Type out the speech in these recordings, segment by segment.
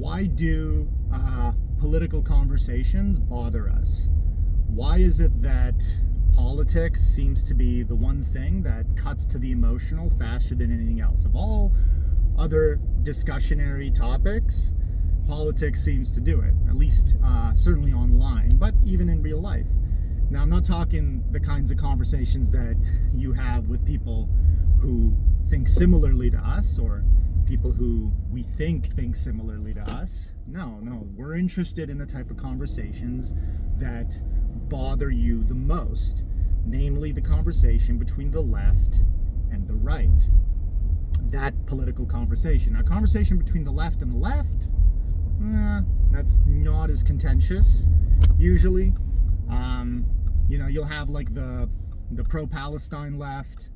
Why do political conversations bother us? Why is it that politics seems to be the one thing that cuts to the emotional faster than anything else? Of all other discussionary topics, politics seems to do it, at least certainly online, but even in real life. Now, I'm not talking the kinds of conversations that you have with people who think similarly to us, or people who we think similarly to us. No, we're interested in the type of conversations that bother you the most, namely the conversation between the left and the right. That political conversation. A conversation between the left and the left, that's not as contentious, usually. You'll have like the pro-Palestine left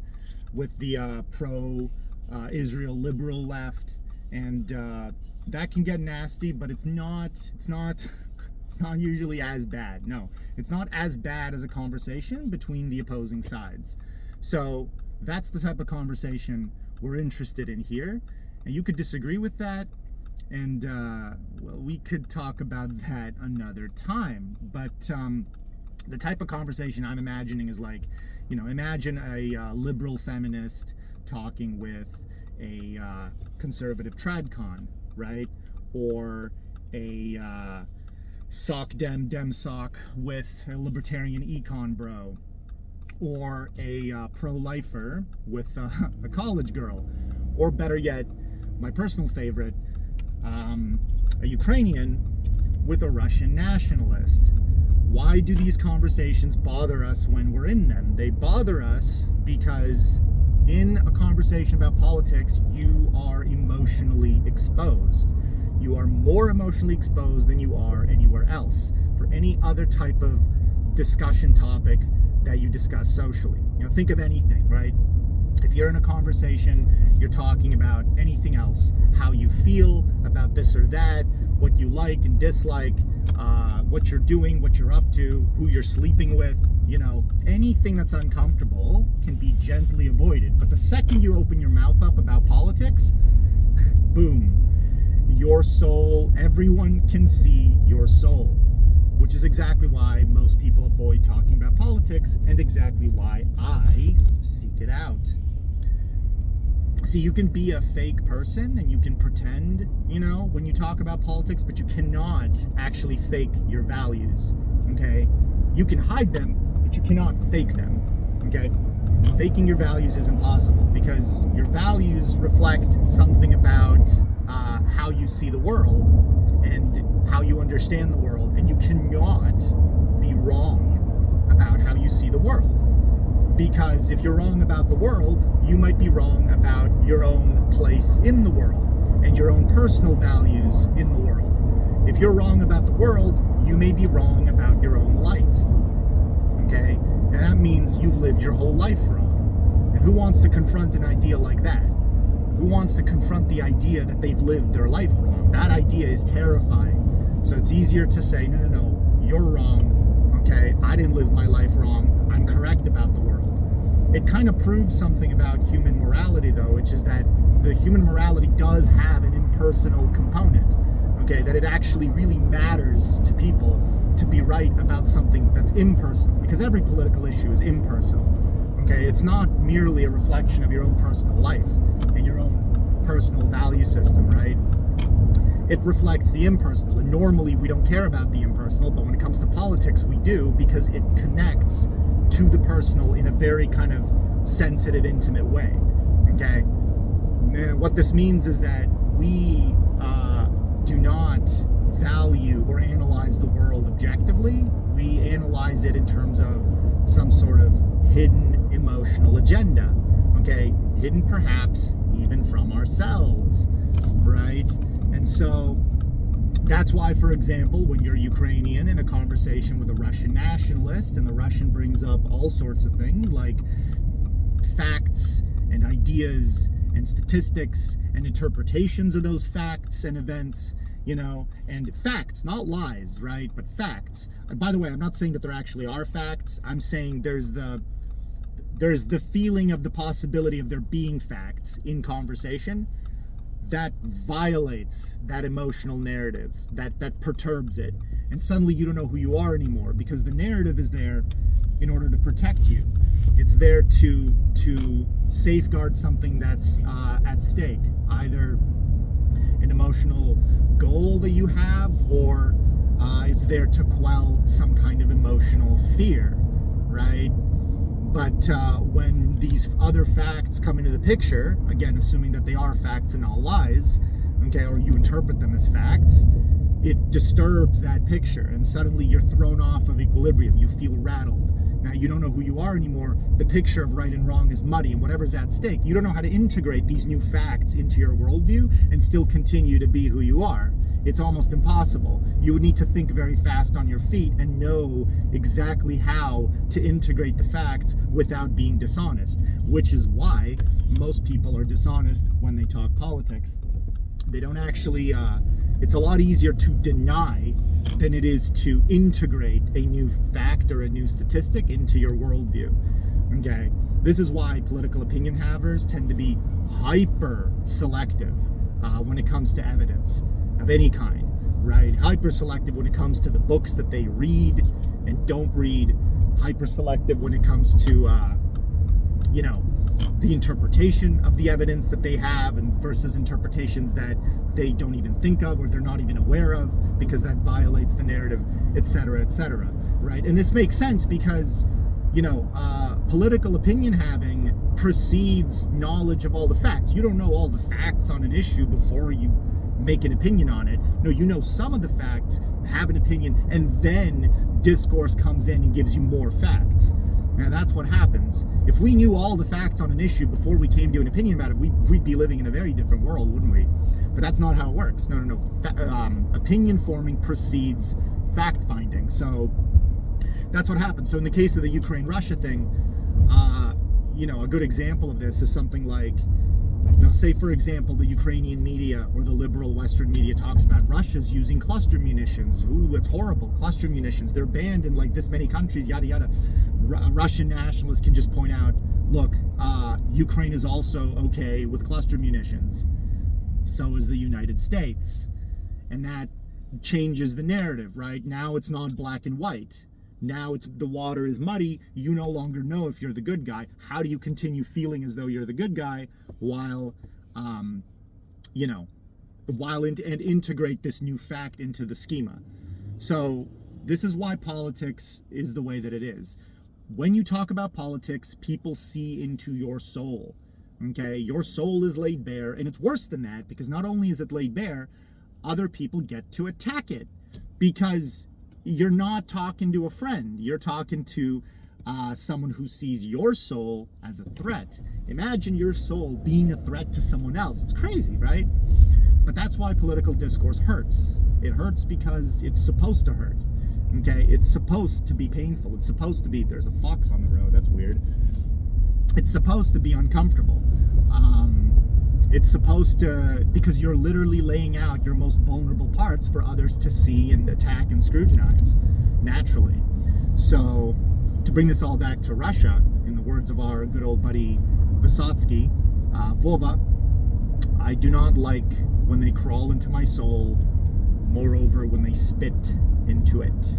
with the pro-Israel liberal left, and that can get nasty, but it's not usually as bad. No, it's not as bad as a conversation between the opposing sides. So that's the type of conversation we're interested in here, and you could disagree with that, and we could talk about that another time. But the type of conversation I'm imagining is like, imagine a liberal feminist talking with a conservative tradcon, right? Or a sock dem sock with a libertarian econ bro, or a pro-lifer with a college girl, or better yet, my personal favorite, a Ukrainian with a Russian nationalist. Why do these conversations bother us when we're in them? They bother us because in a conversation about politics, you are emotionally exposed. You are more emotionally exposed than you are anywhere else for any other type of discussion topic that you discuss socially. Think of anything, right? If you're in a conversation, you're talking about anything else, how you feel about this or that, what you like and dislike, what you're doing, what you're up to, who you're sleeping with, anything that's uncomfortable can be gently avoided. But the second you open your mouth up about politics, boom, your soul, everyone can see your soul, which is exactly why most people avoid talking about politics and exactly why I seek it out. See, you can be a fake person and you can pretend, when you talk about politics, but you cannot actually fake your values, okay? You can hide them, but you cannot fake them, okay? Faking your values is impossible because your values reflect something about how you see the world and how you understand the world, and you cannot be wrong about how you see the world. Because if you're wrong about the world, you might be wrong about your own place in the world and your own personal values in the world. If you're wrong about the world, you may be wrong about your own life. Okay? And that means you've lived your whole life wrong. And who wants to confront an idea like that? Who wants to confront the idea that they've lived their life wrong? That idea is terrifying. So it's easier to say, no, you're wrong. Okay? I didn't live my life wrong. I'm correct about the world. It kind of proves something about human morality, though, which is that the human morality does have an impersonal component, okay? That it actually really matters to people to be right about something that's impersonal, because every political issue is impersonal, okay? It's not merely a reflection of your own personal life and your own personal value system, right? It reflects the impersonal, and normally we don't care about the impersonal, but when it comes to politics, we do, because it connects to the personal in a very kind of sensitive, intimate way, okay? And what this means is that we do not value or analyze the world objectively. We analyze it in terms of some sort of hidden emotional agenda, okay? Hidden perhaps even from ourselves, right? And so that's why, for example, when you're Ukrainian in a conversation with a Russian nationalist and the Russian brings up all sorts of things like facts and ideas and statistics and interpretations of those facts and events, and facts, not lies, right? But facts. And by the way, I'm not saying that there actually are facts. I'm saying there's the feeling of the possibility of there being facts in conversation. that violates that emotional narrative, that perturbs it. And suddenly you don't know who you are anymore, because the narrative is there in order to protect you. It's there to safeguard something that's at stake, either an emotional goal that you have, or it's there to quell some kind of emotional fear, right? But when these other facts come into the picture, again, assuming that they are facts and not lies, okay, or you interpret them as facts, it disturbs that picture, and suddenly you're thrown off of equilibrium. You feel rattled. Now you don't know who you are anymore. The picture of right and wrong is muddy, and whatever's at stake, you don't know how to integrate these new facts into your worldview and still continue to be who you are. It's almost impossible. You would need to think very fast on your feet and know exactly how to integrate the facts without being dishonest, which is why most people are dishonest when they talk politics. They don't actually, it's a lot easier to deny than it is to integrate a new fact or a new statistic into your worldview. Okay, this is why political opinion havers tend to be hyper selective when it comes to evidence of any kind, right? Hyper selective when it comes to the books that they read and don't read. Hyper selective when it comes to, the interpretation of the evidence that they have, and versus interpretations that they don't even think of or they're not even aware of, because that violates the narrative, etc., right? And this makes sense because, political opinion having precedes knowledge of all the facts. You don't know all the facts on an issue before you make an opinion on it. No, you know some of the facts, have an opinion, and then discourse comes in and gives you more facts. Now that's what happens. If we knew all the facts on an issue before we came to an opinion about it, we'd be living in a very different world, wouldn't we? But that's not how it works. No. Opinion forming precedes fact finding. So that's what happens. So in the case of the Ukraine-Russia thing, a good example of this is something like, say for example, the Ukrainian media or the liberal Western media talks about Russia's using cluster munitions. Ooh, it's horrible. Cluster munitions, they're banned in like this many countries, yada yada. Russian nationalists can just point out, look, Ukraine is also okay with cluster munitions. So is the United States. And that changes the narrative, right? Now it's not black and white. Now the water is muddy. You no longer know if you're the good guy. How do you continue feeling as though you're the good guy while integrate this new fact into the schema? So this is why politics is the way that it is. When you talk about politics, people see into your soul. Okay, your soul is laid bare, and it's worse than that, because not only is it laid bare, other people get to attack it, because you're not talking to a friend. You're talking to someone who sees your soul as a threat. Imagine your soul being a threat to someone else. It's crazy, right? But that's why political discourse hurts. It hurts because it's supposed to hurt. Okay, it's supposed to be painful. It's supposed to be, there's a fox on the road, that's weird. It's supposed to be uncomfortable. It's supposed to, because you're literally laying out your most vulnerable parts for others to see and attack and scrutinize, naturally. So, to bring this all back to Russia, in the words of our good old buddy Vysotsky, Vova, I do not like when they crawl into my soul, moreover when they spit into it.